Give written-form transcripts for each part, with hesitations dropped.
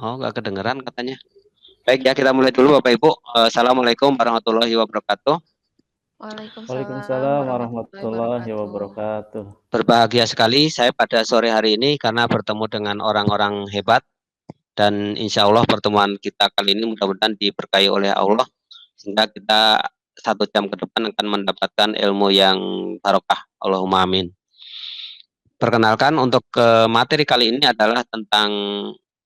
Oh, nggak kedengeran katanya. Baik ya, kita mulai dulu Bapak Ibu. Assalamualaikum warahmatullahi wabarakatuh. Waalaikumsalam Waalaikumsalam warahmatullahi warahmatullahi wabarakatuh. wabarakatuh. Berbahagia sekali saya pada sore hari ini karena bertemu dengan orang-orang hebat dan insya Allah pertemuan kita kali ini mudah-mudahan diberkahi oleh Allah sehingga kita 1 jam ke depan akan mendapatkan ilmu yang barokah. Allahumma amin. Perkenalkan untuk materi kali ini adalah tentang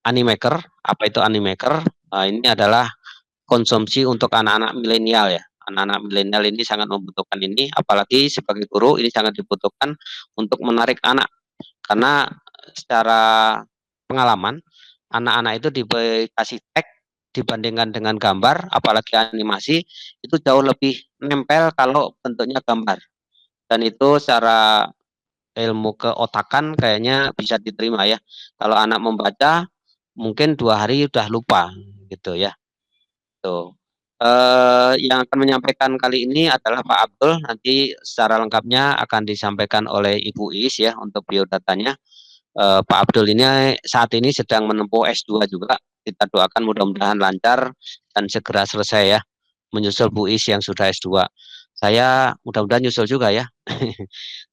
Animaker. Apa itu Animaker? Ini adalah konsumsi untuk anak-anak milenial ya. Anak-anak milenial ini sangat membutuhkan ini, apalagi sebagai guru ini sangat dibutuhkan untuk menarik anak. Karena secara pengalaman, anak-anak itu dikasih tag dibandingkan dengan gambar, apalagi animasi, itu jauh lebih nempel kalau bentuknya gambar. Dan itu secara ilmu keotakan kayaknya bisa diterima ya. Kalau anak membaca, mungkin 2 hari udah lupa gitu ya. Tuh. Yang akan menyampaikan kali ini adalah Pak Abdul. Nanti secara lengkapnya akan disampaikan oleh Ibu Is ya untuk biodatanya. Pak Abdul ini saat ini sedang menempuh S2 juga. Kita doakan mudah-mudahan lancar dan segera selesai ya. Menyusul Bu Is yang sudah S2. Saya mudah-mudahan nyusul juga ya.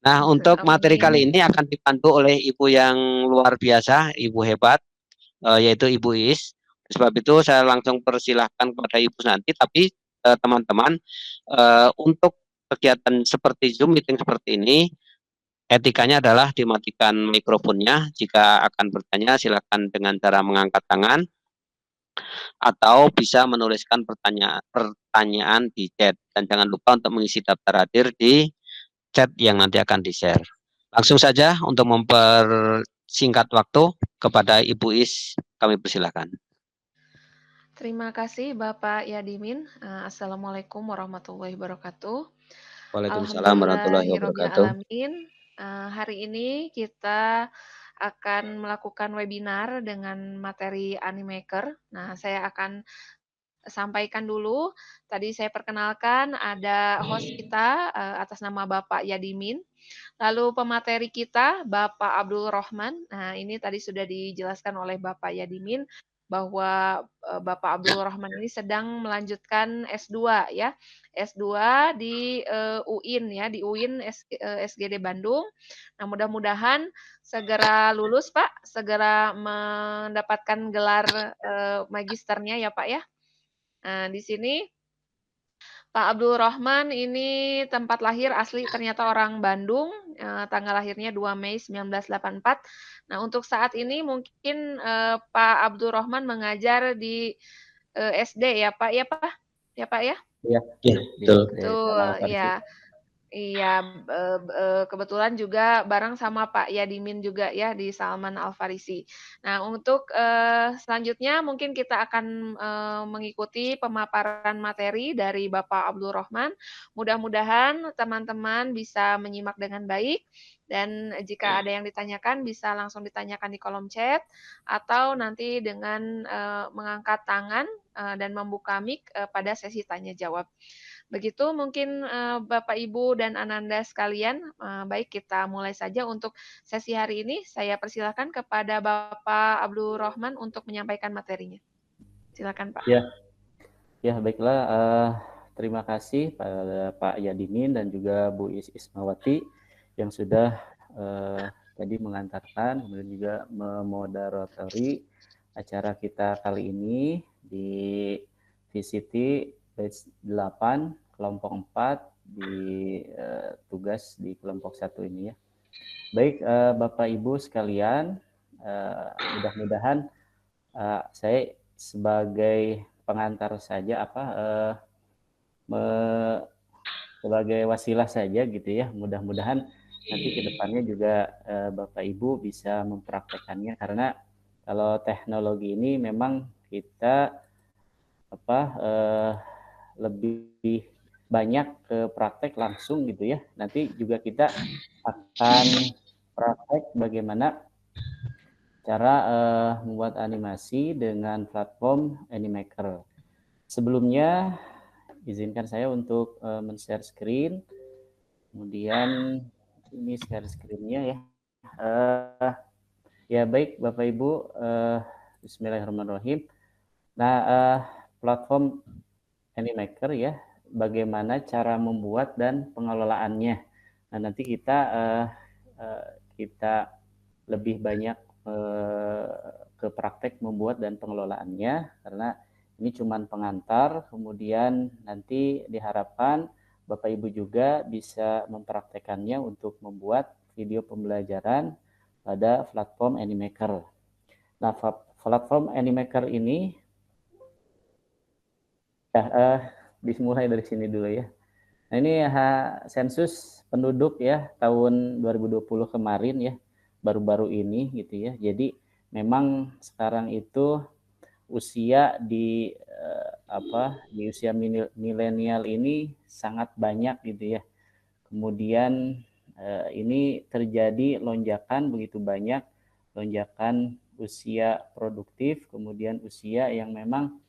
Nah, untuk materi kali Amin. ini akan dipandu oleh Ibu yang luar biasa, Ibu hebat, yaitu Ibu Is. Sebab itu saya langsung persilahkan kepada Ibu nanti, tapi teman-teman untuk kegiatan seperti Zoom meeting seperti ini, etikanya adalah dimatikan mikrofonnya. Jika akan bertanya, silakan dengan cara mengangkat tangan atau bisa menuliskan pertanyaan di chat. Dan jangan lupa untuk mengisi daftar hadir di chat yang nanti akan di-share. Langsung saja untuk mempersingkat waktu kepada Ibu Is, kami persilakan. Terima kasih Bapak Yadimin. Assalamualaikum warahmatullahi wabarakatuh. Waalaikumsalam warahmatullahi Alhamdulillahirabbil wabarakatuh. alamin. Hari ini kita akan melakukan webinar dengan materi Animaker. Nah, saya akan sampaikan dulu. Tadi saya perkenalkan ada host kita atas nama Bapak Yadimin. Lalu pemateri kita Bapak Abdul Rohman. Nah, ini tadi sudah dijelaskan oleh Bapak Yadimin bahwa Bapak Abdul Rohman ini sedang melanjutkan S2 ya. S2 di UIN ya, di UIN SGD Bandung. Nah, mudah-mudahan segera lulus Pak, segera mendapatkan gelar magisternya ya Pak ya. Nah, di sini Pak Abdul Rohman ini tempat lahir asli ternyata orang Bandung, tanggal lahirnya 2 Mei 1984. Nah, untuk saat ini mungkin, Pak Abdul Rohman mengajar di, SD ya, Pak, ya, Pak? Ya, Pak, ya? Iya, Ya, di betul. SD Betul, Salam Farsi. iya. Iya, kebetulan juga bareng sama Pak Yadimin juga ya di Salman Al Farisi. Nah, untuk selanjutnya mungkin kita akan mengikuti pemaparan materi dari Bapak Abdul Rohman. Mudah-mudahan teman-teman bisa menyimak dengan baik dan jika ada yang ditanyakan bisa langsung ditanyakan di kolom chat atau nanti dengan mengangkat tangan dan membuka mic pada sesi tanya jawab. Begitu mungkin Bapak, Ibu, dan Ananda sekalian, baik kita mulai saja untuk sesi hari ini. Saya persilakan kepada Bapak Abdul Rohman untuk menyampaikan materinya. Silakan Pak. Ya, ya baiklah. Terima kasih pada Pak Yadimin dan juga Bu Ismawati yang sudah tadi mengantarkan, kemudian juga memoderatori acara kita kali ini di VCT batch 8 kelompok 4 di tugas di kelompok 1 ini ya. Baik, Bapak Ibu sekalian, mudah-mudahan saya sebagai pengantar saja sebagai wasilah saja gitu ya. Mudah-mudahan nanti ke depannya juga Bapak Ibu bisa mempraktekannya karena kalau teknologi ini memang kita lebih banyak ke praktek langsung gitu ya. Nanti juga kita akan praktek bagaimana cara membuat animasi dengan platform Animaker. Sebelumnya izinkan saya untuk men-share screen. Kemudian ini share screen-nya ya. Ya baik Bapak Ibu, Bismillahirrahmanirrahim. Nah, platform Animaker ya, bagaimana cara membuat dan pengelolaannya. Nah, nanti kita lebih banyak ke praktek membuat dan pengelolaannya, karena ini cuma pengantar. Kemudian nanti diharapkan Bapak Ibu juga bisa mempraktekannya untuk membuat video pembelajaran pada platform Animaker. Nah, platform Animaker ini dimulai dari sini dulu ya. Nah, ini sensus penduduk ya tahun 2020 kemarin ya, baru-baru ini gitu ya. Jadi memang sekarang itu usia di usia milenial ini sangat banyak gitu ya. Kemudian ini terjadi lonjakan begitu banyak, lonjakan usia produktif, kemudian usia yang memang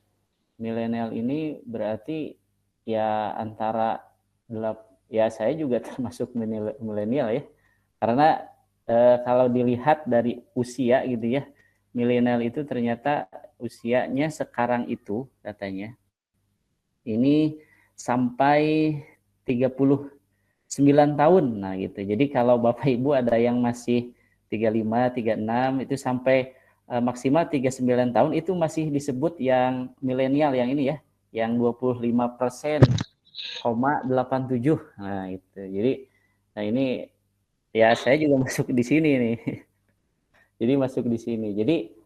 milenial ini berarti ya antara ya saya juga termasuk milenial ya, karena kalau dilihat dari usia gitu ya, milenial itu ternyata usianya sekarang itu katanya ini sampai 39 tahun. Nah gitu. Jadi kalau Bapak Ibu ada yang masih 35, 36 itu sampai maksimal 39 tahun itu masih disebut yang milenial yang ini ya, yang 25,87. Nah itu. Jadi nah ini ya saya juga masuk di sini nih. Jadi masuk di sini. Jadi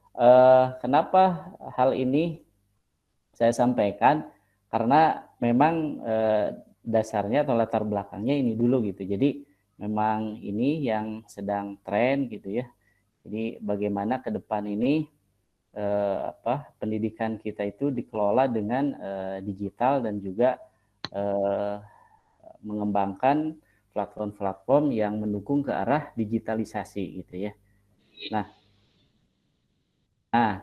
kenapa hal ini saya sampaikan? Karena memang dasarnya atau latar belakangnya ini dulu gitu. Jadi memang ini yang sedang tren gitu ya. Jadi bagaimana ke depan ini pendidikan kita itu dikelola dengan digital dan juga mengembangkan platform-platform yang mendukung ke arah digitalisasi gitu ya. Nah,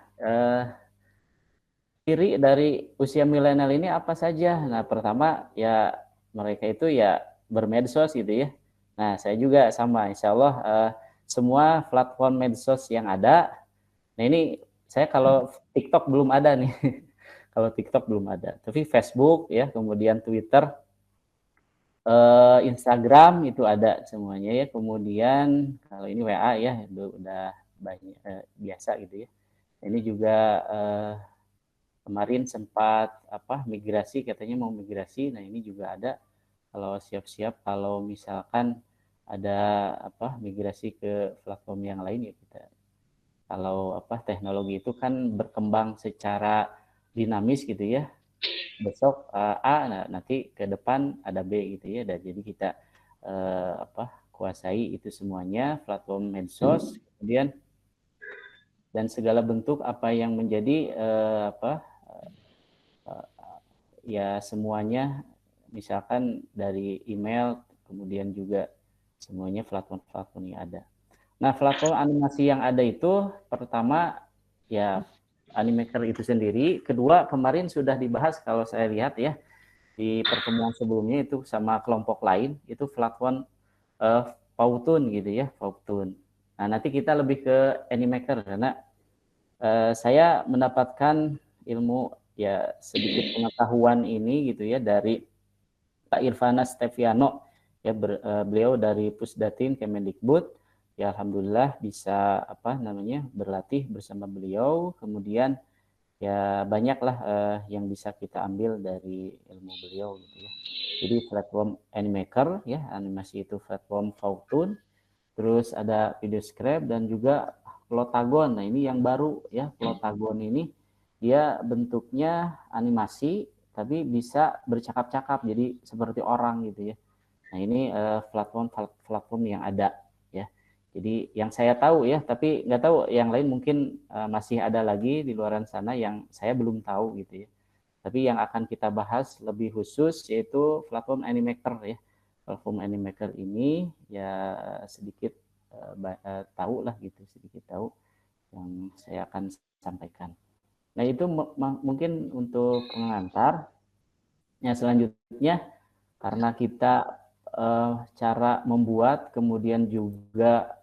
ciri dari usia milenial ini apa saja? Nah, pertama ya mereka itu ya bermedsos gitu ya. Nah, saya juga sama, insya Allah semua platform medsos yang ada. Nah, ini saya kalau TikTok belum ada nih. Kalau TikTok belum ada. Tapi Facebook ya, kemudian Twitter, Instagram itu ada semuanya ya. Kemudian kalau ini WA ya, itu udah banyak biasa gitu ya. Ini juga kemarin sempat migrasi, katanya mau migrasi. Nah ini juga ada, kalau siap-siap kalau misalkan ada migrasi ke platform yang lain ya kita. Kalau teknologi itu kan berkembang secara dinamis gitu ya. Besok A, nah nanti ke depan ada B gitu ya. Dan jadi kita kuasai itu semuanya, platform medsos, kemudian dan segala bentuk apa yang menjadi ya semuanya, misalkan dari email, kemudian juga semuanya platform-platform yang ada. Nah, platform animasi yang ada itu pertama ya Animaker itu sendiri, kedua kemarin sudah dibahas kalau saya lihat ya di pertemuan sebelumnya itu sama kelompok lain, itu platform Powtoon gitu ya, Powtoon. Nah, nanti kita lebih ke Animaker karena saya mendapatkan ilmu ya sedikit pengetahuan ini gitu ya dari Pak Irvana Steviano ya, beliau dari Pusdatin Kemendikbud ya, alhamdulillah bisa berlatih bersama beliau, kemudian ya banyaklah yang bisa kita ambil dari ilmu beliau gitu ya. Jadi platform Animaker ya, animasi itu platform Powtoon, terus ada Videoscribe dan juga Plotagon. Nah ini yang baru ya, Plotagon ini dia bentuknya animasi tapi bisa bercakap-cakap jadi seperti orang gitu ya. Nah ini platform yang ada ya. Jadi yang saya tahu ya, tapi nggak tahu yang lain mungkin masih ada lagi di luaran sana yang saya belum tahu gitu ya. Tapi yang akan kita bahas lebih khusus yaitu platform Animaker ya. Platform Animaker ini ya sedikit tahu lah gitu, sedikit tahu yang saya akan sampaikan. Nah itu mungkin untuk pengantar. Yang selanjutnya karena kita cara membuat kemudian juga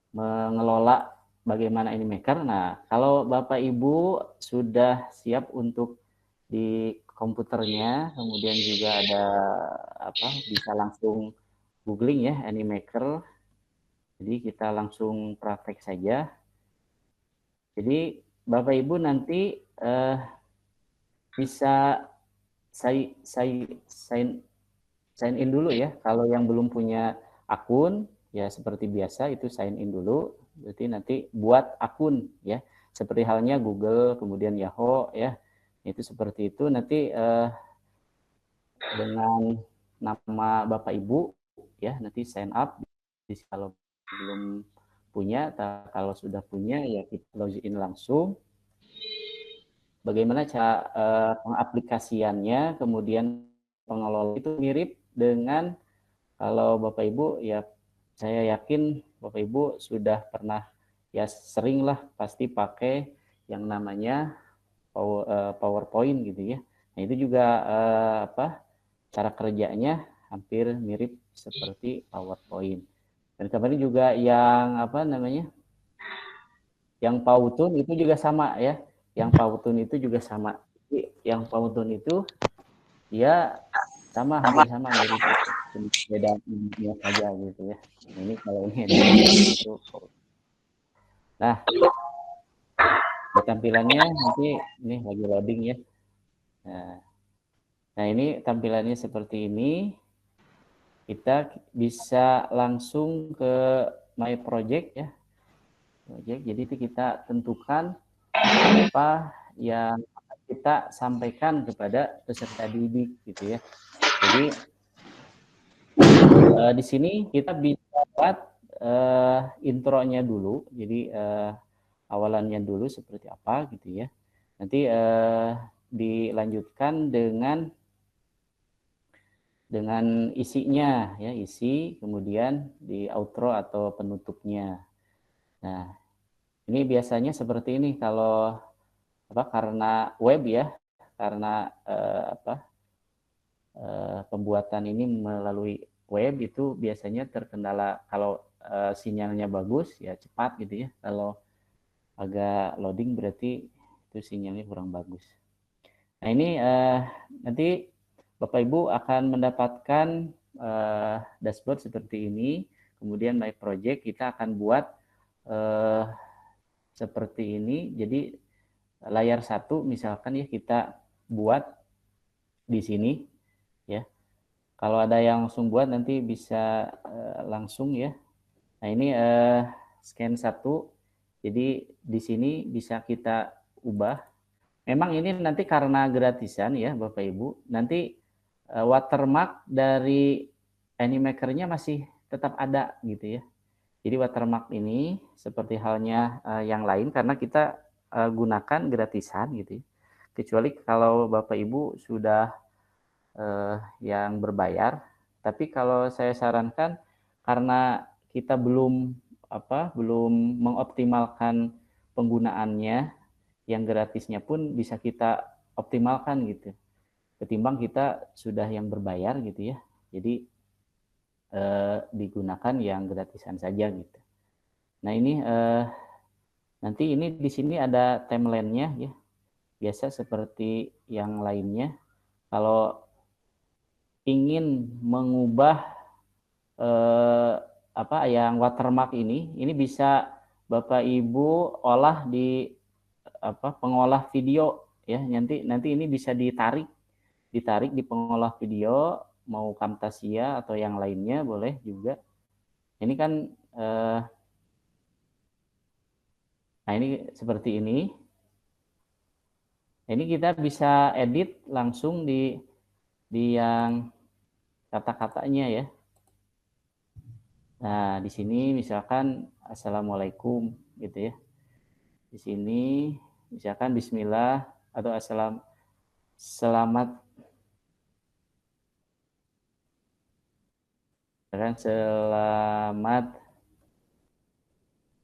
mengelola bagaimana Animaker. Nah, kalau Bapak Ibu sudah siap untuk di komputernya, kemudian juga ada bisa langsung googling ya Animaker. Jadi kita langsung praktek saja. Jadi Bapak Ibu nanti bisa sign in dulu ya. Kalau yang belum punya akun ya seperti biasa itu sign in dulu. Berarti nanti buat akun ya. Seperti halnya Google, kemudian Yahoo ya. Itu seperti itu nanti dengan nama Bapak Ibu ya nanti sign up. Kalau belum punya, kalau sudah punya ya kita login langsung. Bagaimana cara pengaplikasiannya, kemudian pengelola itu mirip dengan kalau Bapak Ibu ya saya yakin Bapak Ibu sudah pernah ya sering lah pasti pakai yang namanya PowerPoint gitu ya. Nah itu juga cara kerjanya hampir mirip seperti PowerPoint. Dan kemarin juga yang yang Powtoon itu juga sama ya. Yang Powtoon itu juga sama. Jadi yang Powtoon itu dia sama, hampir sama, mirip beda ini saja gitu ya. Nah, ini kalau ini itu. Nah, tampilannya nanti ini lagi loading ya. Nah, ini tampilannya seperti ini. Kita bisa langsung ke My Project ya. Project. Jadi itu kita tentukan apa yang kita sampaikan kepada peserta didik gitu ya. Jadi di sini kita bisa buat intronya dulu. Jadi awalannya dulu seperti apa gitu ya. Nanti dilanjutkan dengan isinya ya, isi, kemudian di outro atau penutupnya. Nah, ini biasanya seperti ini kalau karena web ya, karena pembuatan ini melalui web itu biasanya terkendala kalau sinyalnya bagus ya cepat gitu ya. Kalau agak loading berarti itu sinyalnya kurang bagus. Nah ini nanti Bapak Ibu akan mendapatkan dashboard seperti ini. Kemudian My Project kita akan buat seperti ini. Jadi layar satu misalkan ya kita buat di sini ya. Kalau ada yang langsung buat nanti bisa langsung ya. Nah ini scan satu. Jadi di sini bisa kita ubah. Memang ini nanti karena gratisan ya Bapak Ibu. Nanti watermark dari Animaker-nya masih tetap ada gitu ya. Jadi watermark ini seperti halnya yang lain karena kita gunakan gratisan gitu ya. Kecuali kalau Bapak Ibu sudah yang berbayar. Tapi kalau saya sarankan karena kita belum mengoptimalkan penggunaannya, yang gratisnya pun bisa kita optimalkan gitu. Ketimbang kita sudah yang berbayar gitu ya. Jadi digunakan yang gratisan saja gitu. Nah ini nanti ini di sini ada timeline-nya ya. Biasa seperti yang lainnya. Kalau ingin mengubah yang watermark ini bisa Bapak Ibu olah di pengolah video ya. Nanti ini bisa ditarik di pengolah video, mau Camtasia atau yang lainnya boleh juga. Ini kan nah ini seperti ini. Ini kita bisa edit langsung di yang kata-katanya ya. Nah, di sini misalkan Assalamualaikum gitu ya. Di sini misalkan Bismillah atau selamat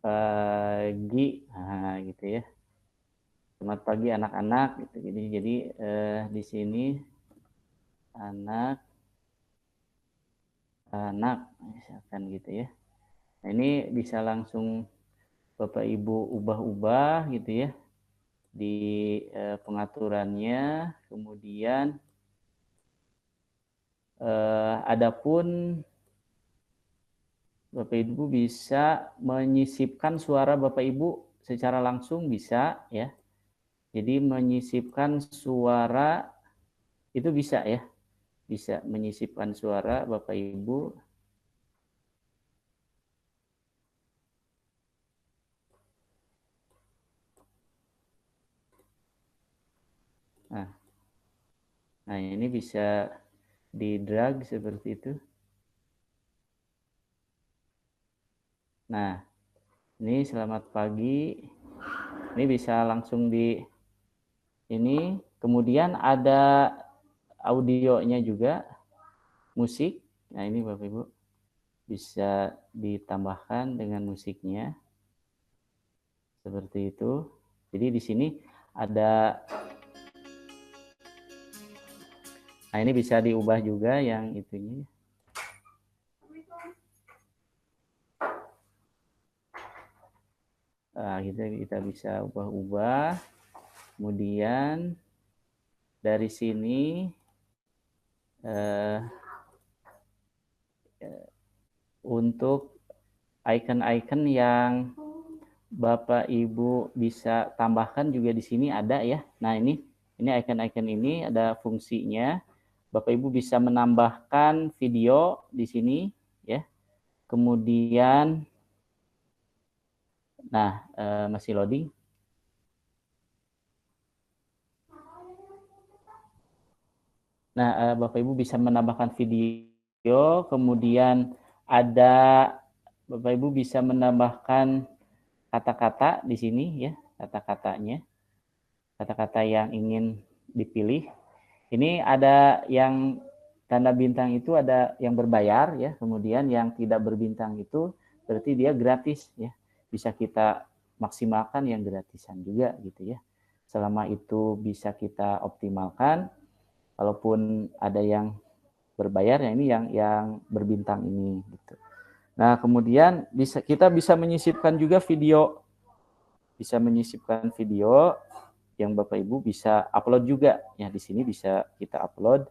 pagi, nah, gitu ya. Selamat pagi anak-anak gitu. Jadi di sini anak misalkan gitu ya. Nah, ini bisa langsung Bapak Ibu ubah-ubah gitu ya di pengaturannya. Kemudian adapun Bapak Ibu bisa menyisipkan suara Bapak Ibu secara langsung bisa ya. Jadi menyisipkan suara itu bisa ya. Bisa menyisipkan suara Bapak Ibu. Nah, ini bisa di drag seperti itu. Nah, ini selamat pagi. Ini bisa langsung di ini. Kemudian ada audionya juga, musik. Nah, ini Bapak Ibu bisa ditambahkan dengan musiknya. Seperti itu. Jadi di sini ada, nah ini bisa diubah juga yang itunya. Nah, kita bisa ubah-ubah. Kemudian dari sini untuk icon-icon yang Bapak Ibu bisa tambahkan juga di sini ada ya. Nah, ini icon-icon ini ada fungsinya. Bapak Ibu bisa menambahkan video di sini ya. Kemudian nah, masih loading. Nah, Bapak Ibu bisa menambahkan video, kemudian ada Bapak Ibu bisa menambahkan kata-kata di sini ya, kata-katanya. Kata-kata yang ingin dipilih. Ini ada yang tanda bintang itu ada yang berbayar ya, kemudian yang tidak berbintang itu berarti dia gratis ya. Bisa kita maksimalkan yang gratisan juga gitu ya. Selama itu bisa kita optimalkan. Kalaupun ada yang berbayar, ya ini yang berbintang ini gitu. Nah, kemudian kita bisa menyisipkan juga video. Bisa menyisipkan video yang Bapak Ibu bisa upload juga. Ya, di sini bisa kita upload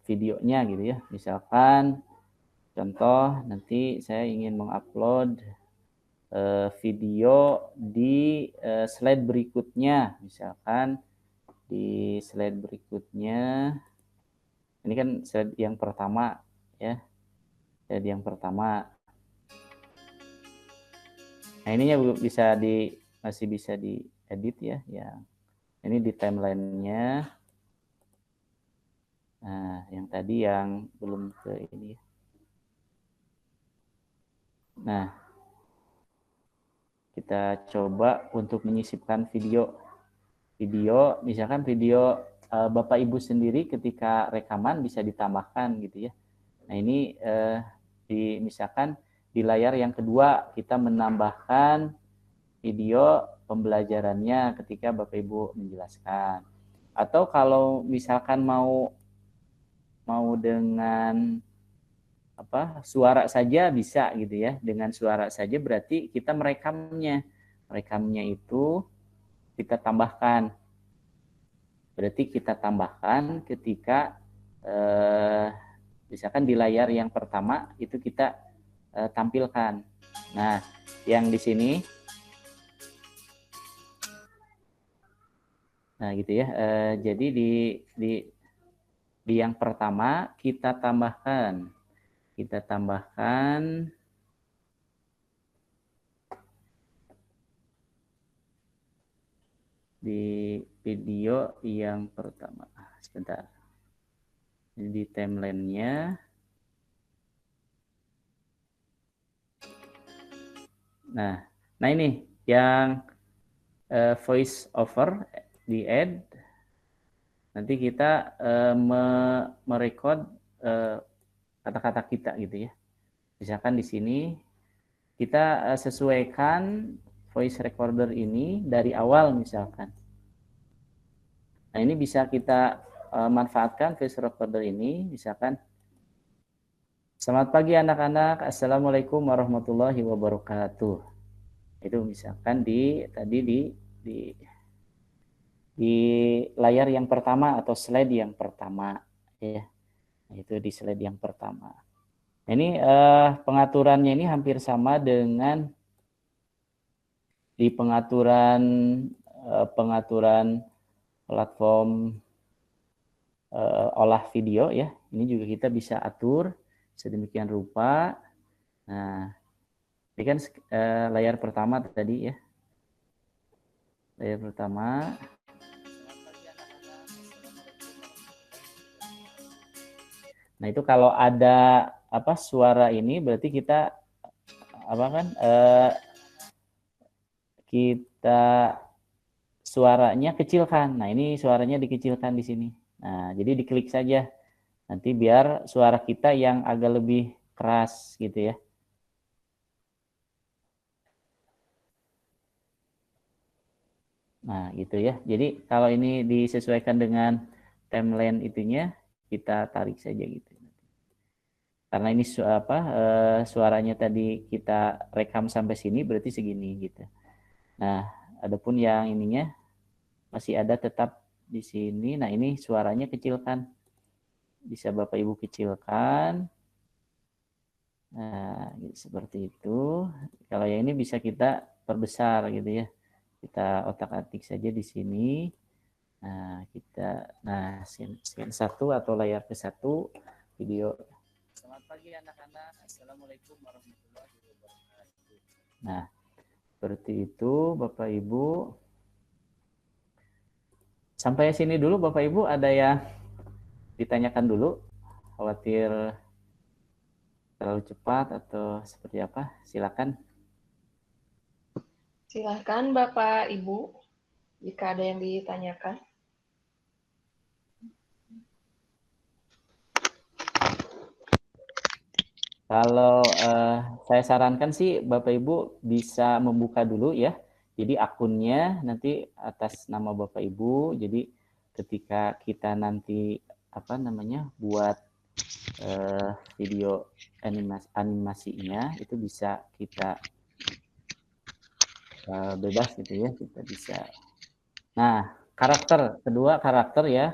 videonya gitu ya. Misalkan contoh nanti saya ingin mengupload video di slide berikutnya. Misalkan di slide berikutnya, ini kan slide yang pertama ya, slide yang pertama. Nah, ininya masih bisa diedit ya, ini di timelinenya. Nah, yang tadi yang belum ke ini ya. Nah, kita coba untuk menyisipkan video. Misalkan video Bapak Ibu sendiri ketika rekaman bisa ditambahkan gitu ya. Nah, ini misalkan di layar yang kedua kita menambahkan video pembelajarannya ketika Bapak Ibu menjelaskan. Atau kalau misalkan mau dengan suara saja bisa gitu ya. Dengan suara saja berarti kita merekamnya. Merekamnya itu kita tambahkan. Berarti kita tambahkan ketika misalkan di layar yang pertama itu kita tampilkan. Nah, yang di sini, nah gitu ya. Jadi di yang pertama kita tambahkan di video yang pertama. Sebentar. Di timelinenya. Nah ini yang voice over di add. Nanti kita merekod kata-kata kita gitu ya. Misalkan di sini kita sesuaikan voice recorder ini dari awal misalkan. Nah, ini bisa kita manfaatkan voice recorder ini misalkan Selamat pagi anak-anak. Assalamualaikum warahmatullahi wabarakatuh. Itu misalkan di di layar yang pertama atau slide yang pertama ya. Itu di slide yang pertama. Ini pengaturannya ini hampir sama dengan di pengaturan platform olah video ya. Ini juga kita bisa atur sedemikian rupa. Nah, ini kan layar pertama tadi ya. Layar pertama. Nah, itu kalau ada apa suara ini berarti kita apa kan kita suaranya kecilkan. Nah, ini suaranya dikecilkan di sini. Nah, jadi diklik saja. Nanti biar suara kita yang agak lebih keras gitu ya. Nah, gitu ya. Jadi kalau ini disesuaikan dengan timeline itunya, kita tarik saja gitu. Karena ini suaranya tadi kita rekam sampai sini berarti segini gitu. Nah, adapun yang ininya masih ada tetap di sini. Nah, ini suaranya kecilkan. Bisa Bapak Ibu kecilkan. Nah, seperti itu. Kalau yang ini bisa kita perbesar gitu ya. Kita otak-atik saja di sini. Nah, scene 1 atau layar ke-1 video. Selamat pagi anak-anak. Assalamualaikum warahmatullahi wabarakatuh. Nah, seperti itu Bapak Ibu. Sampai sini dulu Bapak Ibu, ada yang ditanyakan dulu? Khawatir terlalu cepat atau seperti apa? Silakan. Silahkan Bapak Ibu, jika ada yang ditanyakan. Kalau saya sarankan sih Bapak Ibu bisa membuka dulu ya. Jadi akunnya nanti atas nama Bapak Ibu. Jadi ketika kita nanti buat video animasinya itu bisa kita bebas gitu ya, kita bisa. Nah, kedua karakter ya,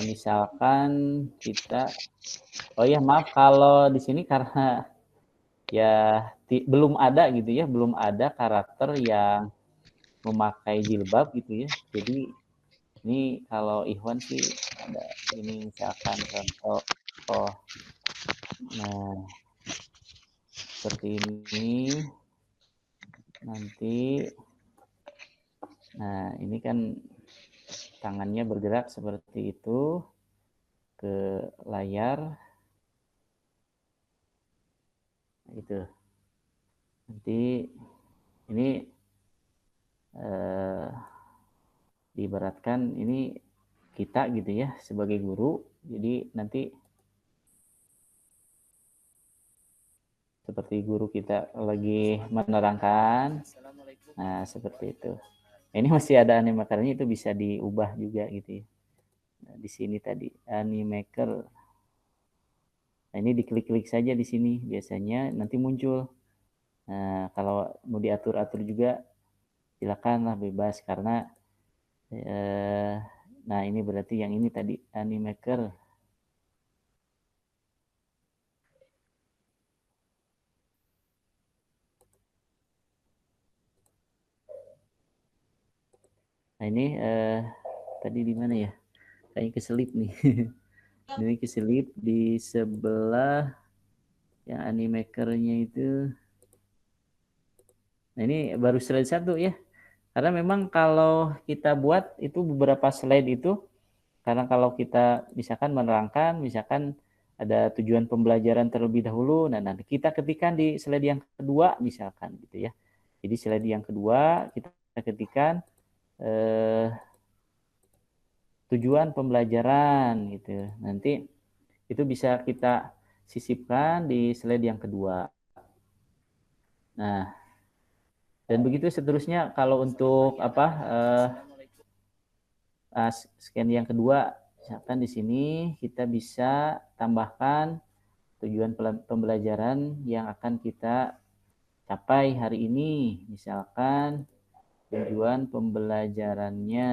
misalkan kita, oh ya maaf kalau di sini karena ya belum ada gitu ya, belum ada karakter yang memakai jilbab gitu ya. Jadi ini kalau Ikhwan sih ada ini misalkan contoh, nah seperti ini nanti. Nah, ini kan tangannya bergerak seperti itu ke layar. Itu. Nanti ini diibaratkan ini kita gitu ya sebagai guru. Jadi nanti seperti guru kita lagi menerangkan. Nah, seperti itu. Ini masih ada animakernya, itu bisa diubah juga gitu ya. Nah, di sini tadi animaker. Nah, ini diklik-klik saja di sini biasanya nanti muncul. Nah, kalau mau diatur-atur juga silakanlah bebas karena nah ini berarti yang ini tadi animaker. Nah, ini tadi di mana ya? Kayaknya keselip nih. Ini keselip di sebelah yang animakernya itu. Nah, ini baru slide 1 ya. Karena memang kalau kita buat itu beberapa slide itu, karena kalau kita misalkan menerangkan, misalkan ada tujuan pembelajaran terlebih dahulu, nah nanti kita ketikkan di slide yang kedua misalkan gitu ya. Jadi slide yang kedua kita ketikkan tujuan pembelajaran gitu. Nanti itu bisa kita sisipkan di slide yang kedua. Nah, dan begitu seterusnya kalau untuk scan yang kedua, misalkan di sini kita bisa tambahkan tujuan pembelajaran yang akan kita capai hari ini. Misalkan tujuan pembelajarannya.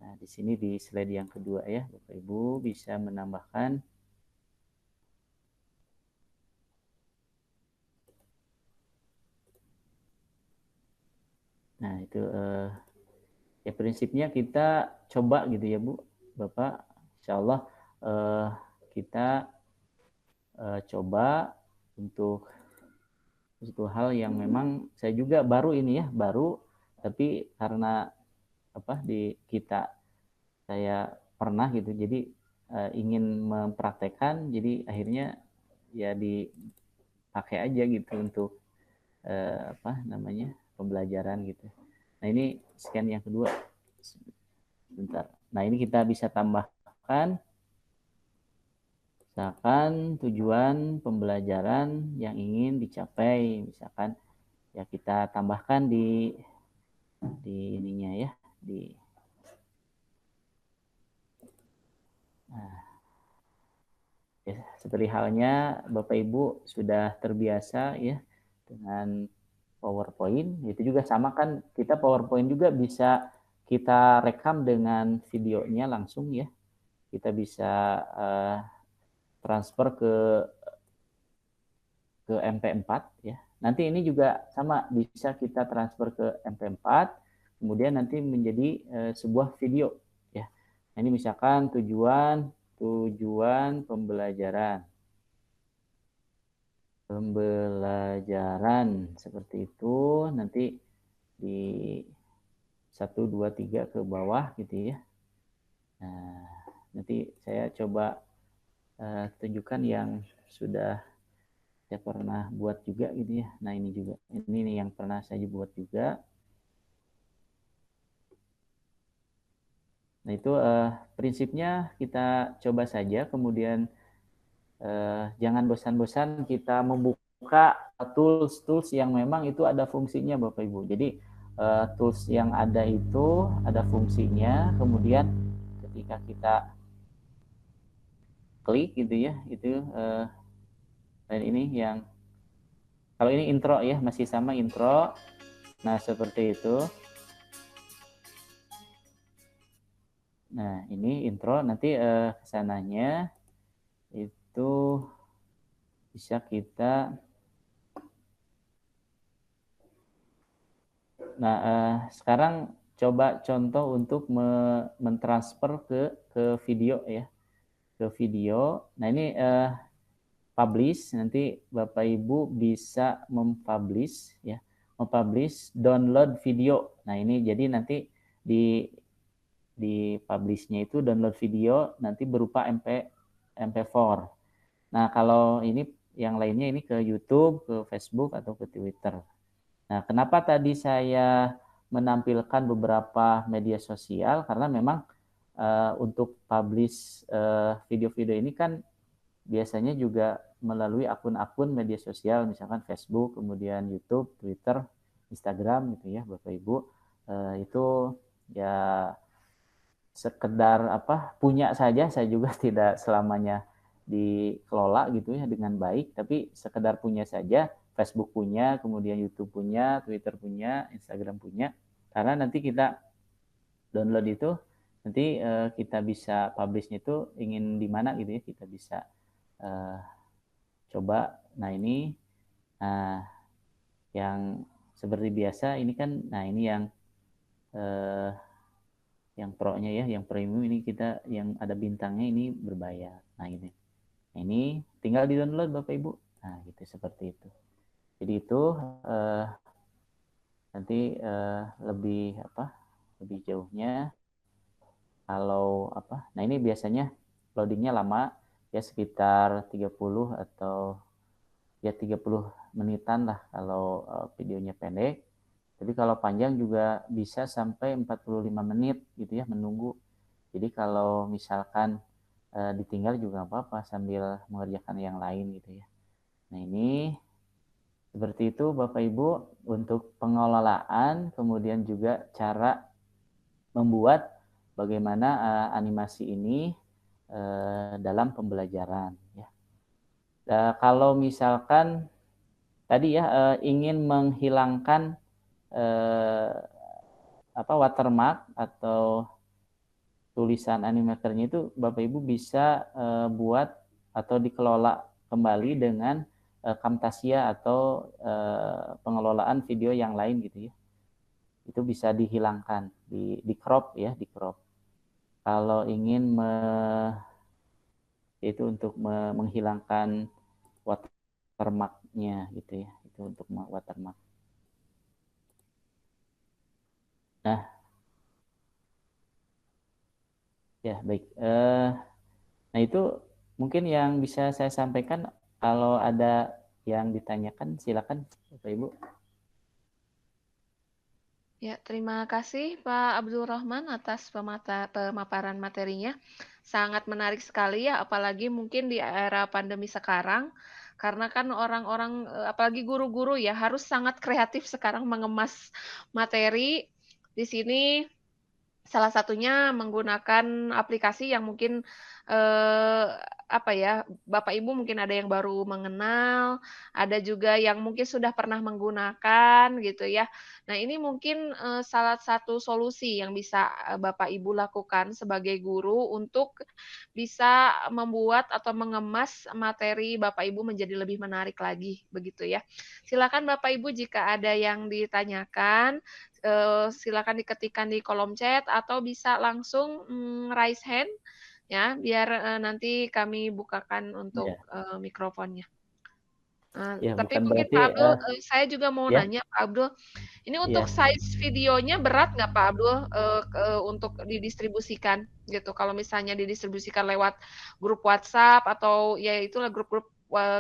Nah, di sini di slide yang kedua ya, Bapak Ibu bisa menambahkan. Nah, itu ya prinsipnya kita coba gitu ya Bu, Bapak. Insya Allah kita coba untuk satu hal yang memang saya juga baru ini ya, baru, tapi karena di kita saya pernah gitu, jadi ingin mempraktekkan, jadi akhirnya ya dipakai aja gitu untuk pembelajaran gitu. Nah ini scan yang kedua, sebentar. Nah ini kita bisa tambahkan, misalkan tujuan pembelajaran yang ingin dicapai, misalkan ya kita tambahkan di ininya ya, nah, ya, seperti halnya Bapak Ibu sudah terbiasa ya dengan PowerPoint, itu juga sama kan, kita PowerPoint juga bisa kita rekam dengan videonya langsung ya, kita bisa transfer ke MP4 ya. Nanti ini juga sama, bisa kita transfer ke MP4, kemudian nanti menjadi sebuah video ya. Nah, ini misalkan tujuan pembelajaran seperti itu, nanti di 1, 2, 3 ke bawah gitu ya. Nah, nanti saya coba tunjukkan yang sudah saya pernah buat juga gitu ya. Nah ini juga, ini nih yang pernah saya buat juga. Nah itu prinsipnya kita coba saja, kemudian jangan bosan-bosan kita membuka tools yang memang itu ada fungsinya Bapak Ibu. Jadi tools yang ada itu ada fungsinya, kemudian ketika kita klik gitu ya, itu dan ini yang kalau ini intro ya, masih sama intro. Nah seperti itu. Nah ini intro, nanti kesananya itu bisa kita. Nah sekarang coba contoh untuk mentransfer ke video ya, ke video. Nah ini publish, nanti Bapak Ibu bisa mempublish ya, mempublish download video. Nah ini jadi nanti di publish-nya itu download video nanti berupa MP4. Nah kalau ini yang lainnya ini ke YouTube, ke Facebook atau ke Twitter. Nah kenapa tadi saya menampilkan beberapa media sosial, karena memang untuk publish video-video ini kan biasanya juga melalui akun-akun media sosial, misalkan Facebook, kemudian YouTube, Twitter, Instagram gitu ya Bapak Ibu. Itu ya sekedar punya saja, saya juga tidak selamanya dikelola gitu ya dengan baik, tapi sekedar punya saja, Facebook punya, kemudian YouTube punya, Twitter punya, Instagram punya, karena nanti kita download itu nanti kita bisa publish-nya itu ingin di mana gitu ya, kita bisa coba. Nah ini yang seperti biasa ini kan, nah ini yang pro-nya ya, yang premium ini kita yang ada bintangnya ini berbayar. Nah ini tinggal di download Bapak Ibu. Nah gitu, seperti itu. Jadi itu nanti lebih jauhnya kalau nah ini biasanya loadingnya lama ya, sekitar 30 atau ya 30 menitan lah kalau videonya pendek. Tapi kalau panjang juga bisa sampai 45 menit gitu ya menunggu. Jadi kalau misalkan ditinggal juga apa-apa sambil mengerjakan yang lain gitu ya. Nah ini seperti itu Bapak Ibu untuk pengelolaan, kemudian juga cara membuat bagaimana animasi ini dalam pembelajaran ya. Kalau misalkan tadi ya ingin menghilangkan watermark atau tulisan animakernya itu Bapak Ibu bisa buat atau dikelola kembali dengan Camtasia atau pengelolaan video yang lain gitu ya. Itu bisa dihilangkan, di crop ya, di crop. Kalau ingin itu untuk menghilangkan watermark-nya gitu ya, itu untuk watermark. Nah, ya baik. Nah itu mungkin yang bisa saya sampaikan. Kalau ada yang ditanyakan, silakan Bapak Ibu. Ya, terima kasih Pak Abdul Rahman atas pemaparan materinya. Sangat menarik sekali ya, apalagi mungkin di era pandemi sekarang. Karena kan orang-orang, apalagi guru-guru ya, harus sangat kreatif sekarang mengemas materi. Di sini salah satunya menggunakan aplikasi yang mungkin, eee, apa ya, Bapak Ibu mungkin ada yang baru mengenal, ada juga yang mungkin sudah pernah menggunakan gitu ya. Nah ini mungkin, salah satu solusi yang bisa, Bapak Ibu lakukan sebagai guru untuk bisa membuat atau mengemas materi Bapak Ibu menjadi lebih menarik lagi, begitu ya. Silakan Bapak Ibu jika ada yang ditanyakan, silakan diketikkan di kolom chat atau bisa langsung, raise hand ya, biar, nanti kami bukakan untuk, Ya, mikrofonnya. ya Tapi bukan mungkin berarti Pak Abdul, saya juga mau ya, nanya Pak Abdul, ini untuk ya. size videonya berat nggak Pak Abdul, untuk didistribusikan gitu? Kalau misalnya didistribusikan lewat grup WhatsApp atau ya itulah grup-grup,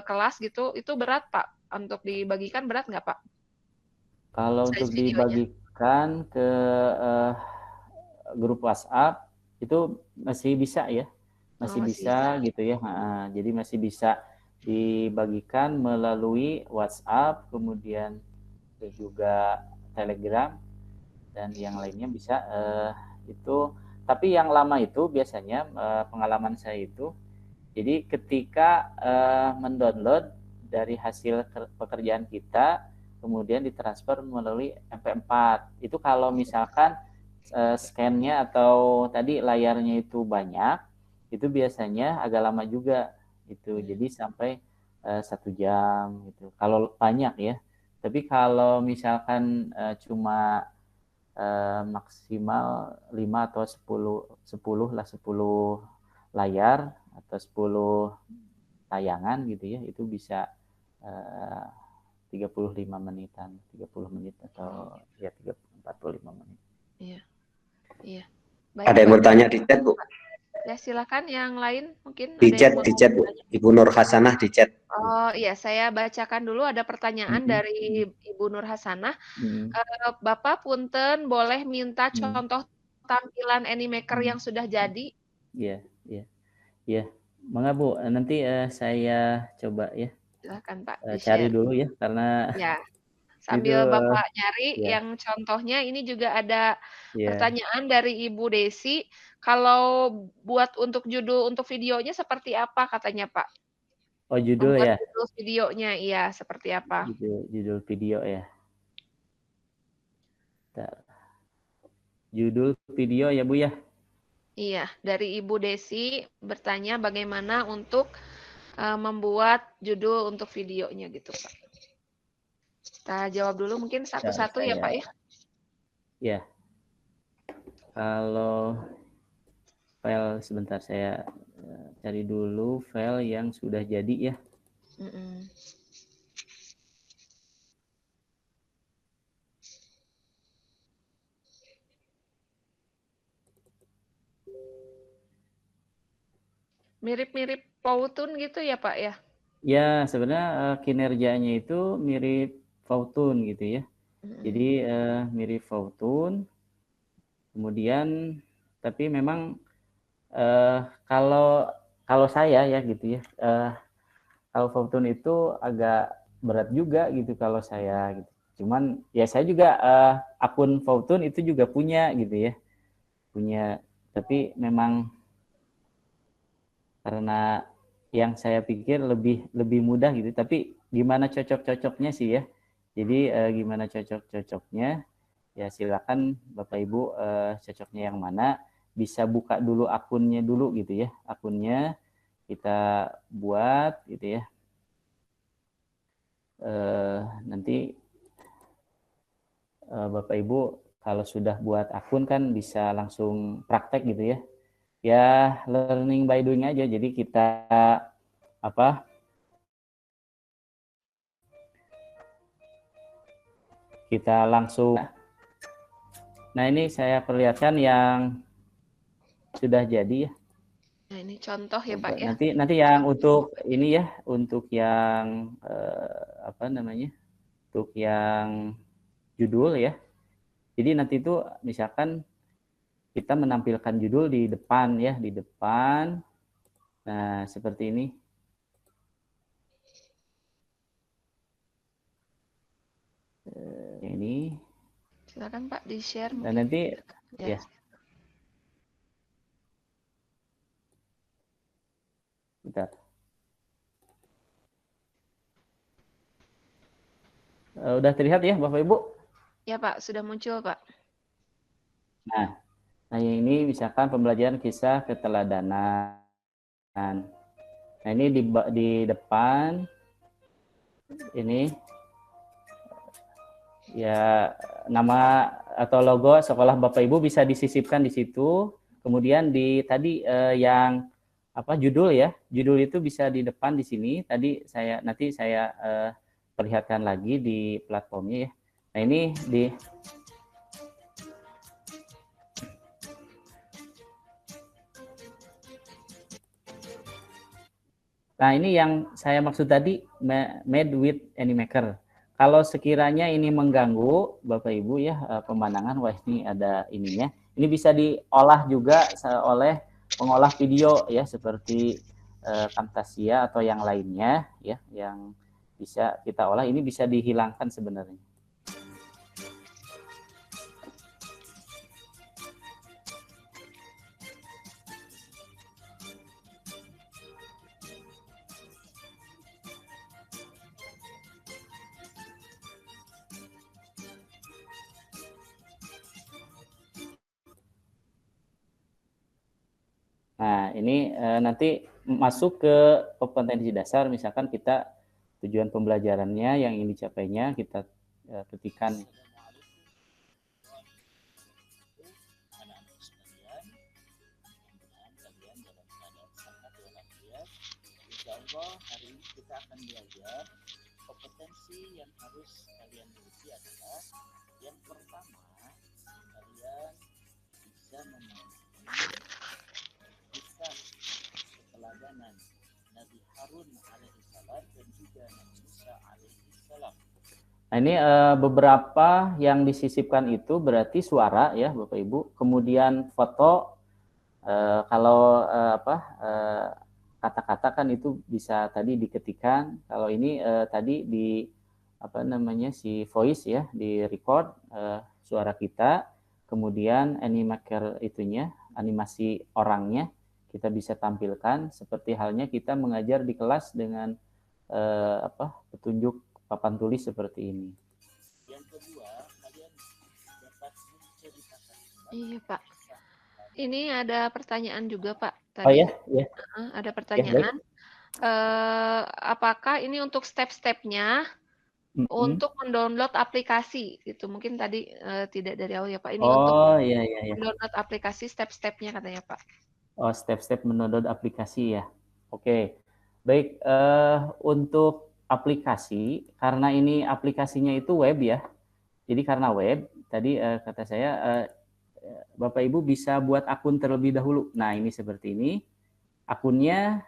kelas gitu, itu berat Pak? Untuk dibagikan berat nggak Pak, Kalau size untuk videonya? dibagikan ke grup WhatsApp itu masih bisa ya, Oh, masih masih bisa. bisa gitu ya. Jadi masih bisa dibagikan melalui WhatsApp, kemudian juga Telegram dan yang lainnya bisa itu. Tapi yang lama itu biasanya pengalaman saya itu, jadi ketika mendownload dari hasil pekerjaan kita, kemudian ditransfer melalui MP4. Itu kalau misalkan scan-nya atau tadi layarnya itu banyak, itu biasanya agak lama juga. Itu jadi sampai 1 jam gitu. Kalau banyak ya. Tapi kalau misalkan cuma maksimal 5 atau 10 layar atau 10 tayangan gitu ya, itu bisa 35 menitan, 30 menit atau Oh, ya 45 menit. iya iya. Ada Baik, yang Pak. bertanya di chat, Bu? Ya, silakan yang lain mungkin Di ada yang chat, mau di chat, Bu. bertanya. Ibu Nur Hasanah di chat. Oh, iya, saya bacakan dulu ada pertanyaan Mm-hmm. dari Ibu Nur Hasanah. Mm-hmm. Bapak punten boleh minta Mm-hmm. contoh tampilan Animaker yang sudah jadi? Iya, iya, iya. Mangga Bu, nanti saya coba ya Silahkan Pak, cari di-share. dulu ya karena Ya, itu sambil Bapak nyari ya, yang contohnya ini juga ada ya. pertanyaan dari Ibu Desi, kalau buat untuk judul untuk videonya seperti apa katanya, Pak? Oh, judul Membuat ya. judul videonya, iya, seperti apa? Judul video ya. Bentar. Judul video ya Bu ya. Iya, dari Ibu Desi bertanya bagaimana untuk, membuat judul untuk videonya gitu, Pak. Kita jawab dulu mungkin Bentar, satu-satu ya, saya Pak, ya? ya. Kalau file sebentar saya cari dulu file yang sudah jadi ya. Mhm. Mirip-mirip Powtoon gitu ya, Pak, ya? Ya, sebenarnya kinerjanya itu mirip Powtoon gitu ya. Mhm. Jadi mirip Powtoon. Kemudian tapi memang kalau kalau saya ya gitu ya. Kalau Powtoon itu agak berat juga gitu kalau saya gitu. Cuman ya saya juga akun Powtoon itu juga punya gitu ya. Punya, tapi memang karena yang saya pikir lebih mudah gitu. Tapi gimana cocok-cocoknya sih ya. Jadi gimana cocok-cocoknya ya silakan Bapak Ibu cocoknya yang mana. Bisa buka dulu akunnya dulu gitu ya. Akunnya kita buat gitu ya. Nanti Bapak Ibu kalau sudah buat akun kan bisa langsung praktek gitu ya. Ya learning by doing aja. Jadi kita apa? Kita langsung. Nah ini saya perlihatkan yang sudah jadi ya. Nah, ini contoh ya Pak ya. Nanti yang untuk ini ya, untuk yang apa namanya? Untuk yang judul ya. Jadi nanti itu misalkan kita menampilkan judul di depan ya, di depan. Nah, seperti ini. Ini. Silakan Pak di-share Dan mungkin. nanti ya. Bentar. Udah terlihat ya Bapak Ibu? Ya Pak, sudah muncul Pak. Nah ini misalkan pembelajaran kisah keteladanan. Nah ini di depan ini ya nama atau logo sekolah Bapak Ibu bisa disisipkan di situ. Kemudian di tadi yang apa judul ya, judul itu bisa di depan di sini. Nanti saya perlihatkan lagi di platformnya ya. Nah ini di Nah, ini yang saya maksud tadi made with Animaker. Kalau sekiranya ini mengganggu Bapak Ibu ya pemandangan, wah ini ada ininya. Ini bisa diolah juga oleh pengolah video ya seperti Camtasia atau yang lainnya ya yang bisa kita olah. Ini bisa dihilangkan sebenarnya. Nah, ini nanti masuk ke kompetensi dasar, misalkan kita tujuan pembelajarannya yang ingin dicapainya, kita ketikkan. Insya Allah hari ini kita akan belajar kompetensi yang harus kalian miliki adalah yang pertama, kalian bisa memahami kisah keteladanan Nabi Harun alaihissalam dan juga Nabi Musa alaihissalam. Nah ini beberapa yang disisipkan itu berarti suara ya Bapak Ibu, kemudian foto kalau kata-kata kan itu bisa tadi diketikkan. Kalau ini tadi di apa namanya si voice ya, di record suara kita, kemudian animaker itunya, animasi orangnya kita bisa tampilkan seperti halnya kita mengajar di kelas dengan petunjuk papan tulis seperti ini. Yang kedua, kalian dapat menceritakan. Iya Pak. Ini ada pertanyaan juga Pak. Tadi, oh ya, ya. Ada pertanyaan. Ya, apakah ini untuk step-stepnya untuk mendownload aplikasi? Itu mungkin tadi tidak dari awal ya Pak. Ini untuk mendownload aplikasi step-stepnya katanya Pak. Oh, step-step mendownload aplikasi ya. Oke. Baik, untuk aplikasi, karena ini aplikasinya itu web ya. Jadi karena web, tadi kata saya, Bapak Ibu bisa buat akun terlebih dahulu. Nah, ini seperti ini. Akunnya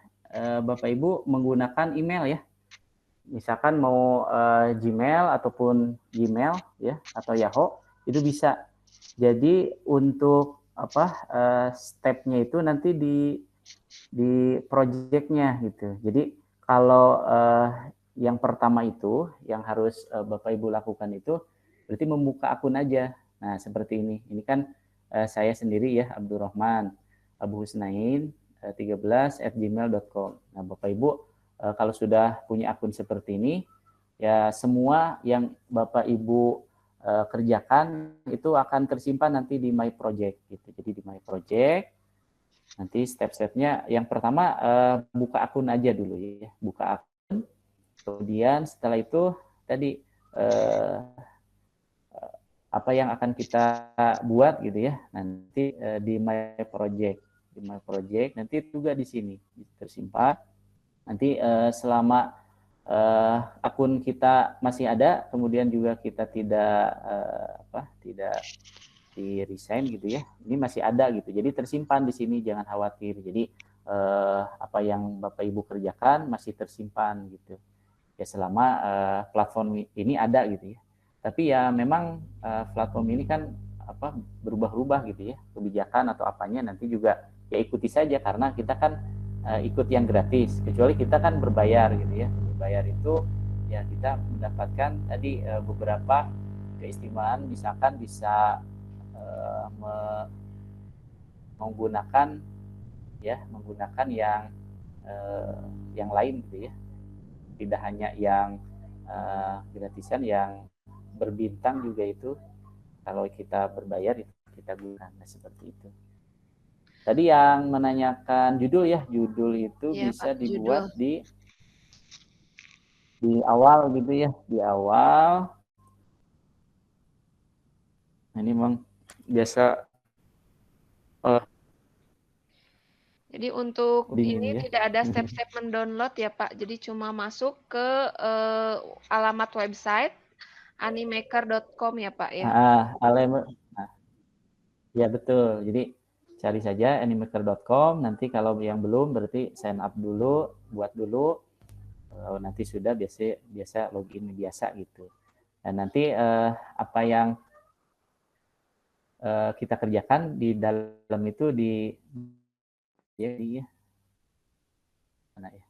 Bapak Ibu menggunakan email ya. Misalkan mau Gmail ataupun Gmail ya atau Yahoo, itu bisa. Jadi untuk stepnya itu nanti di projectnya gitu. Jadi kalau yang pertama itu yang harus Bapak Ibu lakukan itu berarti membuka akun aja. Nah seperti ini kan saya sendiri ya Abdurrahman Abu Husnain 13@gmail.com. Nah, Bapak Ibu, kalau sudah punya akun seperti ini, ya semua yang Bapak Ibu kerjakan itu akan tersimpan nanti di My Project gitu. Jadi di My Project nanti step-stepnya yang pertama buka akun aja dulu ya, buka akun. Kemudian setelah itu tadi apa yang akan kita buat gitu ya, nanti di My Project. Di My Project nanti juga di sini tersimpan. Nanti selama akun kita masih ada, kemudian juga kita tidak tidak di resign gitu ya, ini masih ada gitu. Jadi tersimpan di sini, jangan khawatir. Jadi apa yang Bapak Ibu kerjakan masih tersimpan gitu. Ya selama platform ini ada gitu ya. Tapi ya memang platform ini kan berubah-ubah gitu ya, kebijakan atau apanya nanti juga ya ikuti saja karena kita kan ikut yang gratis, kecuali kita kan berbayar gitu ya. Berbayar itu ya kita mendapatkan tadi beberapa keistimewaan, misalkan bisa menggunakan yang lain gitu ya, tidak hanya yang gratisan, yang berbintang juga itu kalau kita berbayar itu kita gunakan seperti itu. Tadi yang menanyakan judul ya, judul itu ya, bisa Pak, dibuat judul. di awal gitu ya, di awal. Nah, ini memang biasa Jadi untuk ini ya. tidak ada step-step mendownload ya Pak. Jadi cuma masuk ke alamat website animaker.com ya Pak ya. Nah, ya betul. Jadi cari saja animaker.com. Nanti kalau yang belum berarti sign up dulu, buat dulu. Nanti sudah biasa login biasa gitu. Dan nanti apa yang kita kerjakan di dalam itu di mana ya?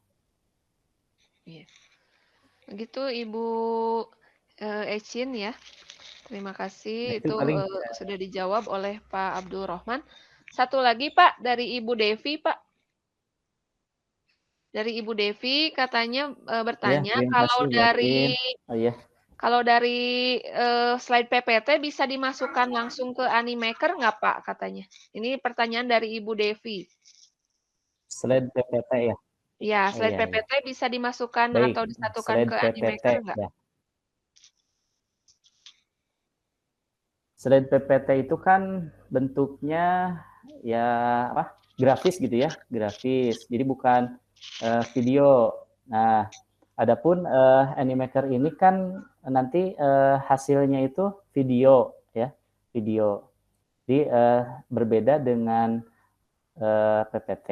Iya. Begitu Ibu Ecin ya. Terima kasih, Nah, itu itu paling sudah dijawab oleh Pak Abdul Rahman. Satu lagi Pak, dari Ibu Devi Pak. Dari Ibu Devi katanya bertanya terima kasih kalau dari slide PPT bisa dimasukkan langsung ke Animaker nggak Pak katanya? Ini pertanyaan dari Ibu Devi. Slide PPT ya. Ya, slide PPT bisa dimasukkan Baik, atau disatukan slide ke PPT Animaker nggak? ya. Slide PPT itu kan bentuknya ya grafis gitu ya, grafis. Jadi bukan video. Nah, adapun Animaker ini kan nanti hasilnya itu video ya, video. Jadi berbeda dengan PPT,